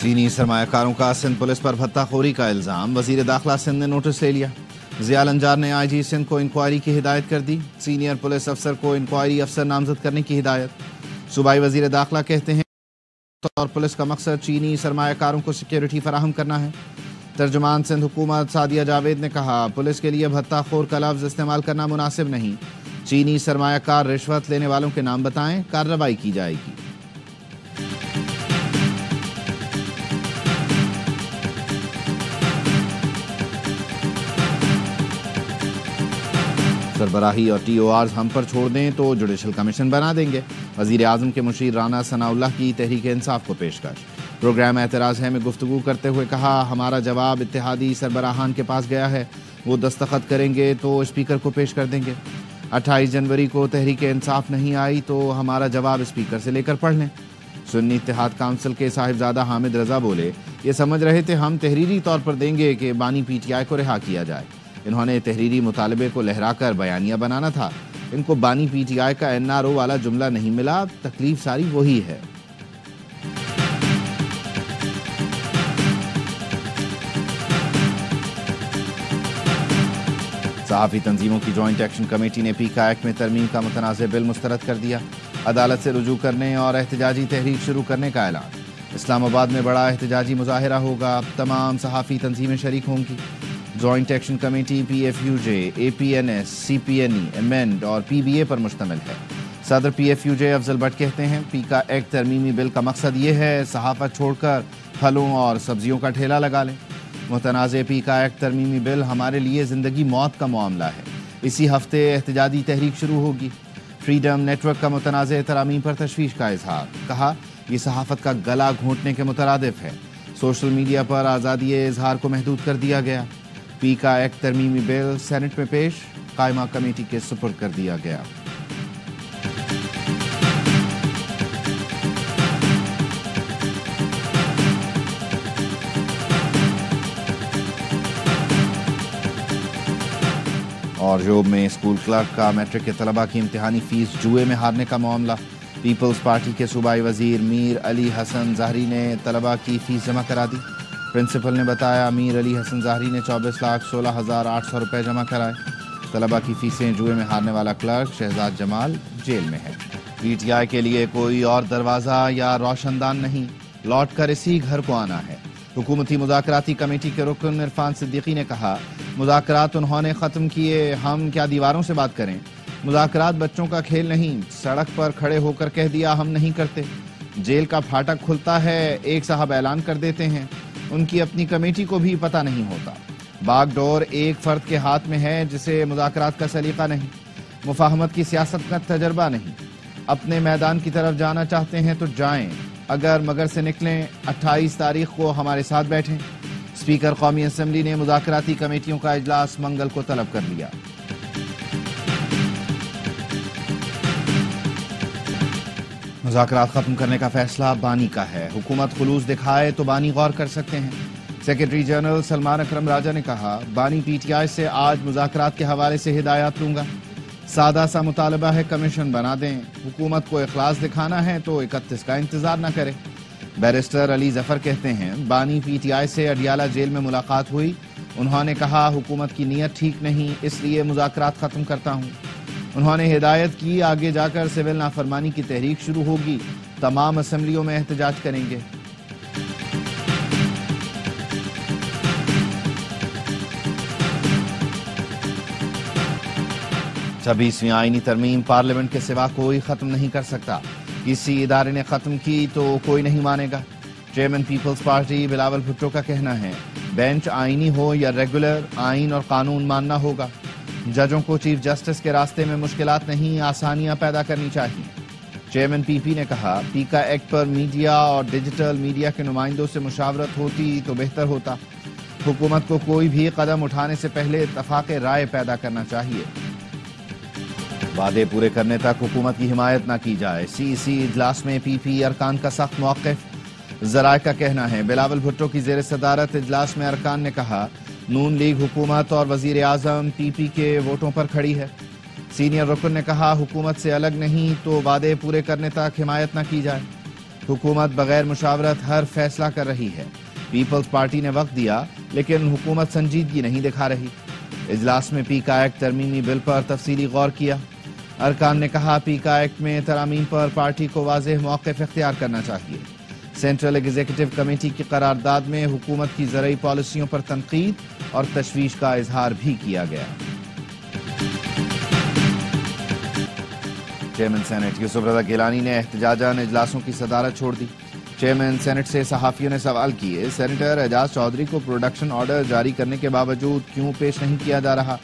चीनी सरमायाकारों का सिंध पुलिस पर भत्ताखोरी का इल्जाम, वजीर दाखिला सिंध ने नोटिस ले लिया। ज़िया लंजार ने आईजी सिंध को इंक्वायरी की हिदायत कर दी। सीनियर पुलिस अफसर को इंक्वायरी अफसर नामजद करने की हिदायत। सूबाई वजीर दाखिला कहते हैं और पुलिस का मकसद चीनी सरमायाकारों को सिक्योरिटी फराहम करना है। तर्जुमान सिंध हुकूमत सादिया जावेद ने कहा, पुलिस के लिए भत्ताखोर का लफ्ज़ इस्तेमाल करना मुनासिब नहीं। चीनी सरमायाकार रिश्वत लेने वालों के नाम बताएं, कार्रवाई की जाएगी। सरबराही और TORs हम पर छोड़ दें तो जुडिशल कमीशन बना देंगे। वज़ीर आज़म के मुशीर राना सनाउल्लाह की तहरीक इंसाफ को पेशकश। प्रोग्राम एतराज़ है में गुफ्तगू करते हुए कहा, हमारा जवाब इत्तेहादी सरबराहान के पास गया है, वो दस्तखत करेंगे तो स्पीकर को पेश कर देंगे। 28 जनवरी को तहरीक इंसाफ नहीं आई तो हमारा जवाब स्पीकर से लेकर पढ़ लें। सुन्नी इत्तेहाद काउंसिल के साहिबजादा हामिद रजा बोले, ये समझ रहे थे हम तहरीरी तौर पर देंगे कि बानी PTI को रिहा किया जाए। इन्होंने तहरीरी मुतालबे को लहराकर बयानिया बनाना था। इनको बानी PTI का NRO वाला जुमला नहीं मिला, तकलीफ सारी वही है। सहाफ़ी तंजीमों की जॉइंट एक्शन कमेटी ने पीका एक्ट में तरमीम का मुतनाज़ बिल मुस्तरद कर दिया। अदालत से रुजू करने और एहतजाजी तहरीक शुरू करने का ऐलान। इस्लामाबाद में बड़ा एहतजाजी मुजाहिरा होगा, तमाम सहाफ़ी तंजीमें शरीक होंगी। Joint action committee PFUJ, APNS, CPNE, amend और PBA पर मुश्तमिल है। सदर PFUJ अफजल भट्ट कहते हैं, पीका एक्ट तरमीमी बिल का मकसद ये है सहाफ़त छोड़कर फलों और सब्जियों का ठेला लगा लें। मुतनाज़े पीका एक्ट तरमीमी बिल हमारे लिए ज़िंदगी मौत का मामला है। इसी हफ्ते एहतजाजी तहरीक शुरू होगी। फ्रीडम नेटवर्क का मुतनाज़े तरामीम पर तशवीश का इजहार, कहा यह सहाफ़त का गला घोंटने के मुतरादिफ है। सोशल मीडिया पर आज़ादी इजहार को महदूद कर दिया गया। पीका एक्ट तरमीमी बिल सेनेट में पेश, कायमा कमेटी के सुपुर्द कर दिया गया। और जोब में स्कूल क्लर्क का मैट्रिक के तलबा की इम्तिहानी फीस जुए में हारने का मामला। पीपल्स पार्टी के सूबाई वजीर मीर अली हसन ज़ाहरी ने तलबा की फीस जमा करा दी। प्रिंसिपल ने बताया, मीर अली हसन ज़ाहरी ने 24,16,800 रुपये जमा कराए। तलबा की फीसें जुए में हारने वाला क्लर्क शहजाद जमाल जेल में है। PTI के लिए कोई और दरवाज़ा या रोशनदान नहीं, लौट कर इसी घर को आना है। हुकूमती मुज़ाकराती कमेटी के रुकन इरफान सिद्दीकी ने कहा, मुज़ाकरात उन्होंने ख़त्म किए, हम क्या दीवारों से बात करें। मुज़ाकरात बच्चों का खेल नहीं, सड़क पर खड़े होकर कह दिया हम नहीं करते। जेल का फाटक खुलता है, एक साहब ऐलान कर देते हैं, उनकी अपनी कमेटी को भी पता नहीं होता। बागडोर एक फ़र्द के हाथ में है जिसे मुज़ाकरात का सलीका नहीं, मुफाहमत की सियासत का तजर्बा नहीं। अपने मैदान की तरफ जाना चाहते हैं तो जाएं, अगर मगर से निकलें 28 तारीख को हमारे साथ बैठें। स्पीकर कौमी असम्बली ने मुज़ाकराती कमेटियों का इजलास मंगल को तलब कर लिया। मुज़ाकरात खत्म करने का फैसला बानी का है। हुकूमत खुलूस दिखाए तो बानी गौर कर सकते हैं। सेक्रेटरी जनरल सलमान अकरम राजा ने कहा, बानी PTI से आज मुज़ाकरात के हवाले से हिदायत लूंगा। सादा सा मुतालबा है, कमीशन बना दें। हुकूमत को इखलास दिखाना है तो 31 का इंतजार न करें। बैरिस्टर अली जफर कहते हैं, बानी PTI से अडियाला जेल में मुलाकात हुई। उन्होंने कहा, हुकूमत की नीयत ठीक नहीं, इसलिए मुज़ाकरात खत्म करता हूं। उन्होंने हिदायत की, आगे जाकर सिविल नाफरमानी की तहरीक शुरू होगी, तमाम असम्बलियों में एहतजाज करेंगे। छब्बीसवीं आईनी तरमीम पार्लियामेंट के सिवा कोई खत्म नहीं कर सकता। किसी इदारे ने खत्म की तो कोई नहीं मानेगा। चेयरमैन पीपल्स पार्टी बिलावल भुट्टो का कहना है, बेंच आईनी हो या रेगुलर, आइन और कानून मानना होगा। जजों को चीफ जस्टिस के रास्ते में मुश्किलात नहीं, आसानियां पैदा करनी चाहिए। चेयरमैन PP ने कहा, पीका एक्ट पर मीडिया और डिजिटल मीडिया के नुमाइंदों से मुशावरत होती तो बेहतर होता। हुकूमत को कोई भी कदम उठाने से पहले इत्तफाक राय पैदा करना चाहिए। वादे पूरे करने तक हुकूमत की हिमायत न की जाए। CEC इजलास में PP अरकान का सख्त मौक़िफ़। ज़राए का कहना है, बिलावल भुट्टो की ज़ेर सदारत इजलास में अरकान ने कहा, नून लीग हुकूमत और वज़ीर आज़म PP के वोटों पर खड़ी है। सीनियर रुकन ने कहा, हुकूमत से अलग नहीं तो वादे पूरे करने तक हिमायत न की जाए। حکومت بغیر مشاورت ہر فیصلہ کر رہی ہے. پیپلز پارٹی نے وقت دیا لیکن حکومت سنجیدگی نہیں دکھا رہی. اجلاس میں پیکا ایکٹ ترمیمی بل پر تفصیلی غور کیا. ارکان نے کہا پیکا ایکٹ میں ترامیم پر پارٹی کو واضح موقف اختیار کرنا چاہیے. سینٹرل ایگزیکٹو کمیٹی کی قرارداد میں حکومت کی زرعی پالیسیوں پر تنقید اور تشویش کا اظہار بھی کیا گیا. چیئرمین سینٹ یوسف رضا گیلانی نے احتجاجاً اجلاسوں کی صدارت چھوڑ دی. چیئرمین سینٹ سے صحافیوں نے سوال کیے سینیٹر اعجاز چودھری کو پروڈکشن آرڈر جاری کرنے کے باوجود کیوں پیش نہیں کیا جا رہا؟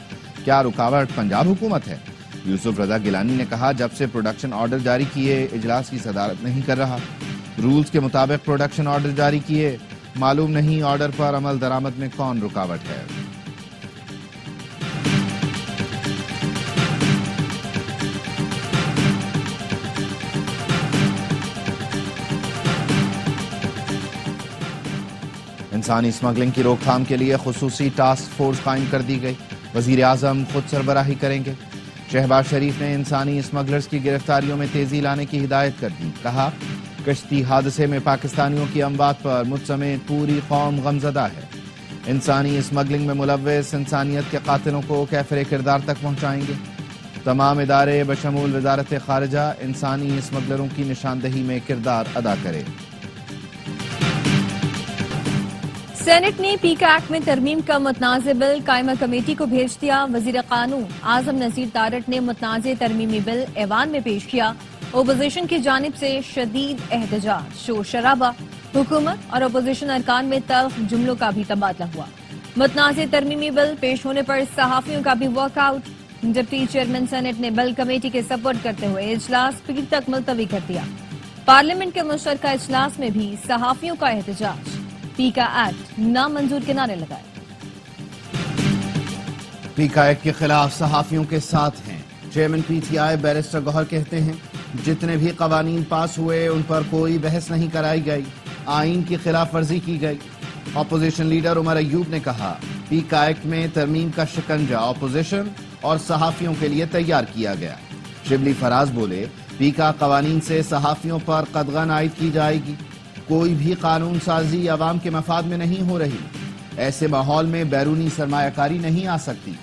کیا رکاوٹ پنجاب حکومت ہے؟ یوسف رضا گیلانی نے کہا جب سے پروڈکشن آرڈر جاری کیے اجلاس کی صدارت نہیں کر رہا. رولز کے مطابق پروڈکشن آرڈر جاری کیے، معلوم نہیں آرڈر پر عمل درآمد میں کون رکاوٹ ہے. انسانی اسمگلنگ کی روک تھام کے لیے خصوصی ٹاسک فورس قائم کر دی گئی. وزیر اعظم خود سربراہی کریں گے. شہباز شریف نے انسانی اسمگلرز کی گرفتاریوں میں تیزی لانے کی ہدایت کر دی. کہا کشتی حادثے میں پاکستانیوں کی اموات پر مجھ سمیت پوری قوم غمزدہ ہے. انسانی اسمگلنگ میں ملوث انسانیت کے قاتلوں کو کیفر کردار تک پہنچائیں گے. تمام ادارے بشمول وزارت خارجہ انسانی اسمگلروں کی نشاندہی میں کردار ادا کرے. سینٹ نے پیکا ایکٹ میں ترمیم کا متنازع بل قائمہ کمیٹی کو بھیج دیا. وزیر قانون اعظم نذیر تارٹ نے متنازع ترمیمی بل ایوان میں پیش کیا. اپوزیشن کی جانب سے شدید احتجاج، شور شرابہ، حکومت اور اپوزیشن ارکان میں تلخ جملوں کا بھی تبادلہ ہوا. متنازع ترمیمی بل پیش ہونے پر صحافیوں کا بھی walk out. Deputy chairman senate نے بل کمیٹی کے سپورٹ کرتے ہوئے اجلاس پیر تک ملتوی کر دیا. پارلیمنٹ کے مشترکہ اجلاس میں بھی صحافیوں کا احتجاج، پیکا ایکٹ نامنظور کے نعرے لگائے. پیکا ایکٹ کے خلاف صحافیوں کے ساتھ ہیں. Chairman P T I barrister Gohar کہتے ہیں جتنے بھی قوانین پاس ہوئے ان پر کوئی بحث نہیں کرائی گئی، آئین کی خلاف ورزی کی گئی. اپوزیشن لیڈر عمر ایوب نے کہا پیکا ایکٹ میں ترمیم کا شکنجہ اپوزیشن اور صحافیوں کے لیے تیار کیا گیا. شبلی فراز بولے پیکا قوانین سے صحافیوں پر قدغن عائد کی جائے گی. کوئی بھی قانون سازی عوام کے مفاد میں نہیں ہو رہی. ایسے ماحول میں بیرونی سرمایہ کاری نہیں آ سکتی.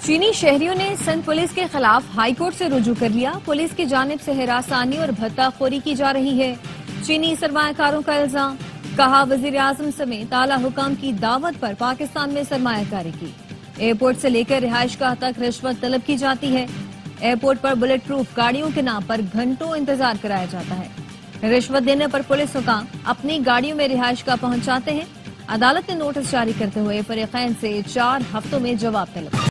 چینی شہریوں نے سندھ پولیس کے خلاف ہائی کورٹ سے رجوع کر لیا. پولیس کی جانب سے ہراسانی اور بھتہ خوری کی جا رہی ہے. چینی سرمایہ کاروں کا الزام. کہا وزیر اعظم سمیت اعلیٰ حکام کی دعوت پر پاکستان میں سرمایہ کاری کی. ایئرپورٹ سے لے کر رہائش گاہ تک رشوت طلب کی جاتی ہے. ایئرپورٹ پر بلٹ پروف گاڑیوں کے نام پر گھنٹوں انتظار کرایا جاتا ہے. رشوت دینے پر پولیس حکام اپنی گاڑیوں میں رہائش گاہ پہنچاتے ہیں. عدالت نے نوٹس جاری کرتے ہوئے فریقین سے 4 ہفتوں میں جواب طلب